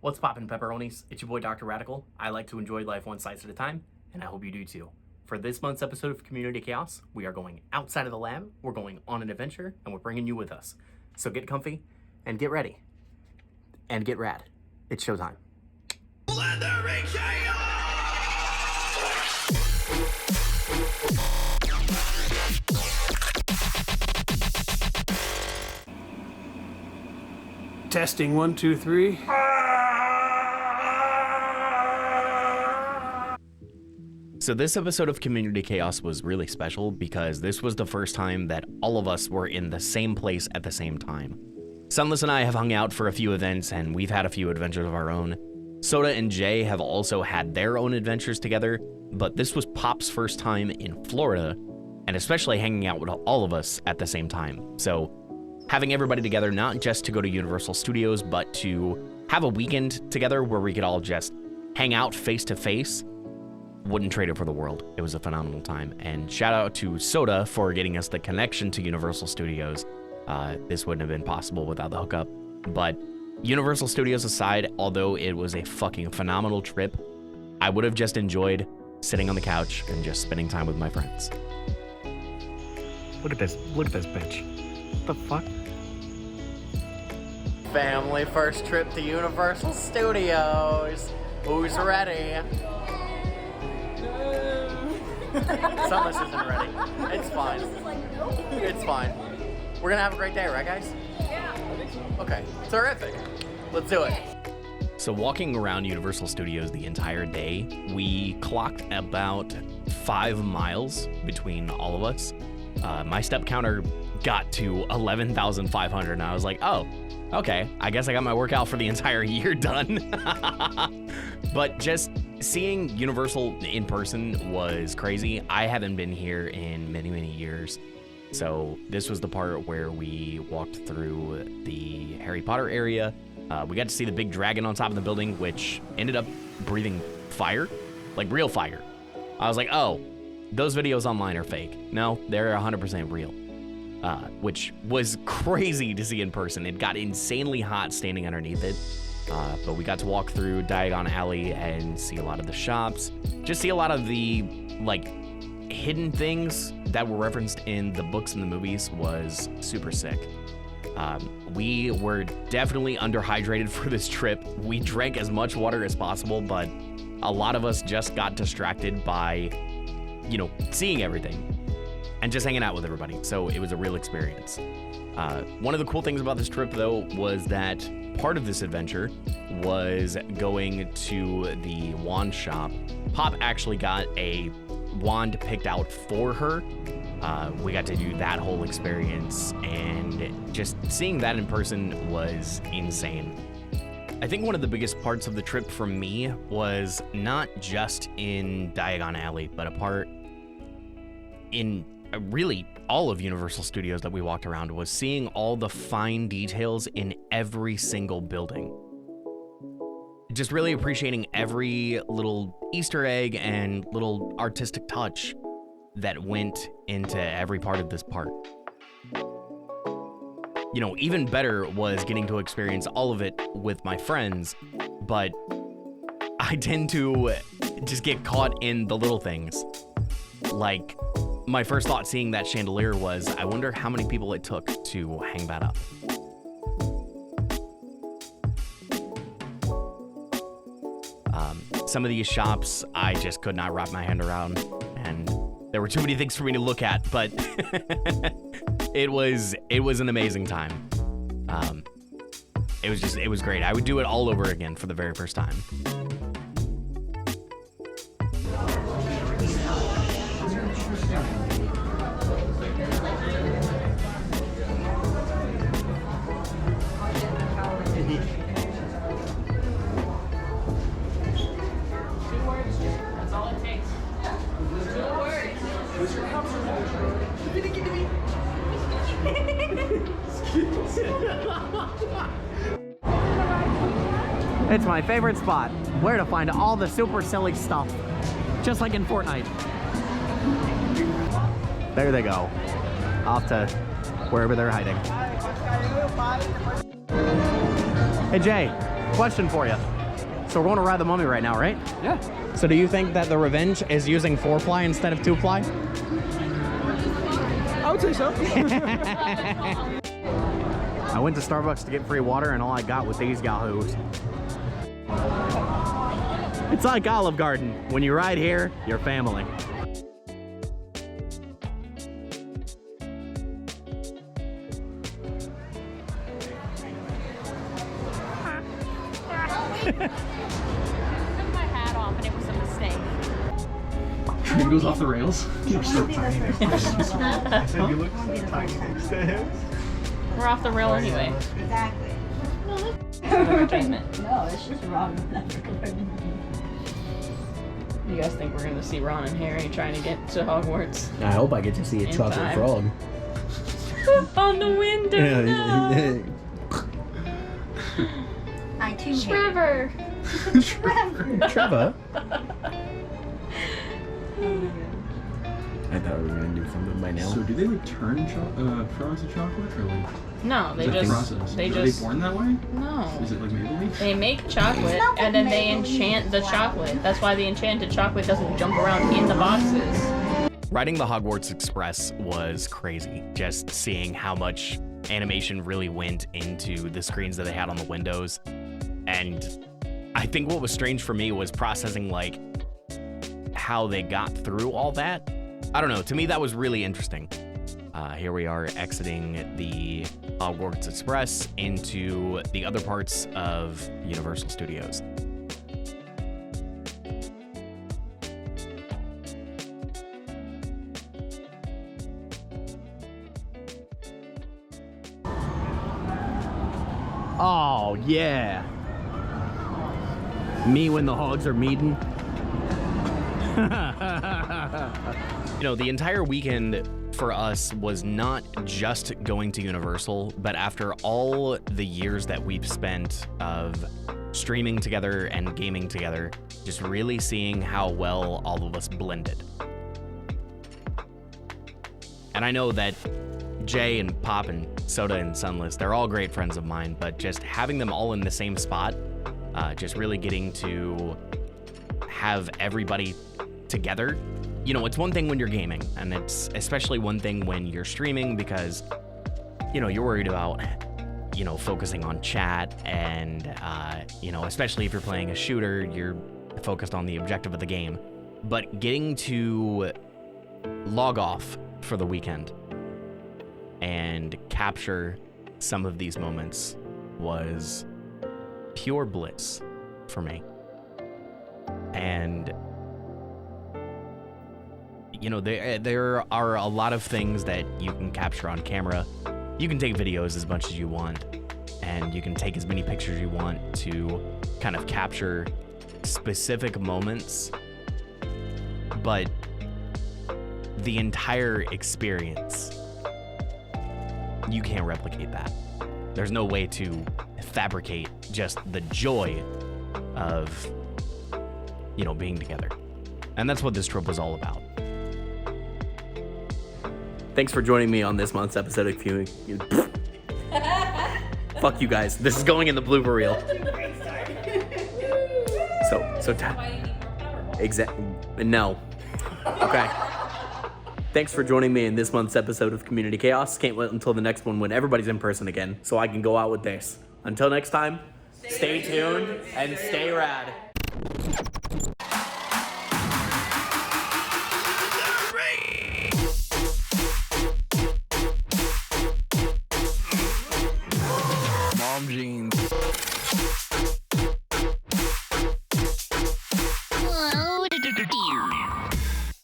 What's poppin', pepperonis? It's your boy Dr. Radical. I like to enjoy life one slice at a time, and I hope you do too. For this month's episode of Community Chaos, we are going outside of the lab, we're going on an adventure, and we're bringing you with us. So get comfy, and get ready, and get rad. It's showtime. Leathery Chaos! Testing 1, 2, 3. So this episode of Community Chaos was really special because this was the first time that all of us were in the same place at the same time. Sunless and I have hung out for a few events, and we've had a few adventures of our own. Soda and Jay have also had their own adventures together, but this was Pop's first time in Florida, and especially hanging out with all of us at the same time. So having everybody together, not just to go to Universal Studios, but to have a weekend together where we could all just hang out face to face, wouldn't trade it for the world. It was a phenomenal time. And shout out to Soda for getting us the connection to Universal Studios. This wouldn't have been possible without the hookup. But Universal Studios aside, although it was a fucking phenomenal trip, I would have just enjoyed sitting on the couch and just spending time with my friends. Look at this bitch. What the fuck? Family first trip to Universal Studios. Who's ready? Sunless isn't ready. It's fine. It's fine. We're gonna have a great day, right guys? Yeah. I think so. Okay, terrific. Let's do it. So walking around Universal Studios the entire day, we clocked about 5 miles between all of us. My step counter got to 11,500 and I was like, oh, okay, I guess I got my workout for the entire year done. But just seeing Universal in person was crazy. I haven't been here in many, many years. So this was the part where we walked through the Harry Potter area. We got to see the big dragon on top of the building, which ended up breathing fire, like real fire. I was like, oh, those videos online are fake. No, they're 100% real. Which was crazy to see in person. It got insanely hot standing underneath it. But we got to walk through Diagon Alley and see a lot of the shops. Just see a lot of the, like, hidden things that were referenced in the books and the movies was super sick. We were definitely underhydrated for this trip. We drank as much water as possible, but a lot of us just got distracted by, you know, seeing everything and just hanging out with everybody. So it was a real experience. One of the cool things about this trip, though, was that part of this adventure was going to the wand shop. Pop actually got a wand picked out for her. We got to do that whole experience, and just seeing that in person was insane. I think one of the biggest parts of the trip for me was not just in Diagon Alley, but a part in really all of Universal Studios that we walked around, was seeing all the fine details in every single building. Just really appreciating every little Easter egg and little artistic touch that went into every part of this park. You know, even better was getting to experience all of it with my friends, but I tend to just get caught in the little things. Like, my first thought seeing that chandelier was, I wonder how many people it took to hang that up. Some of these shops, I just could not wrap my hand around, and there were too many things for me to look at, but it was an amazing time. It was great. I would do it all over again for the very first time. It's my favorite spot, where to find all the super silly stuff, just like in Fortnite. There they go, off to wherever they're hiding. Hey Jay, Question for you. So we're going to ride the Mummy right now, right? Yeah. So do you think that the Revenge is using 4-ply instead of 2-ply? I would say so. I went to Starbucks to get free water, and all I got was these yahoos. It's like Olive Garden. When you ride here, you're family. Took my hat off and it was a mistake. Train goes off the rails. You're so tiny. I said you look so tiny next to him. We're off the rail anyway. Exactly. Entertainment. No, it's just wrong. You guys think we're gonna see Ron and Harry trying to get to Hogwarts? I hope I get to see a In chocolate time. frog. On the window. No. I too hate Trevor. Trevor. Oh I thought we were gonna do something by now. So do they like turn frogs to chocolate or like? No, they Is that the just process? they Are just they born that way? no. Is it like Maybelline? They make chocolate It's not and then they Maybelline enchant the flour. chocolate. That's why the enchanted chocolate doesn't jump around in the boxes. Riding the Hogwarts Express was crazy. Just seeing how much animation really went into the screens that they had on the windows. And I think what was strange for me was processing like how they got through all that. I don't know, to me that was really interesting. Here we are exiting the Hogwarts Express into the other parts of Universal Studios. Oh, yeah. Me when the hogs are meeting. You know, the entire weekend for us was not just going to Universal, but after all the years that we've spent of streaming together and gaming together, just really seeing how well all of us blended. And I know that Jay and Pop and Soda and Sunless, they're all great friends of mine, but just having them all in the same spot, just really getting to have everybody together. You know, it's one thing when you're gaming, and it's especially one thing when you're streaming because, you know, you're worried about, you know, focusing on chat and, you know, especially if you're playing a shooter, you're focused on the objective of the game. But getting to log off for the weekend and capture some of these moments was pure bliss for me. And you know, there are a lot of things that you can capture on camera. You can take videos as much as you want, and you can take as many pictures as you want to kind of capture specific moments, but the entire experience, you can't replicate that. There's no way to fabricate just the joy of, you know, being together. And that's what this trip was all about. Thanks for joining me on this month's episode of Fuck you guys. This is going in the blooper reel. No. Okay. Thanks for joining me in this month's episode of Community Chaos. Can't wait until the next one when everybody's in person again, so I can go out with this. Until next time, stay tuned and stay rad.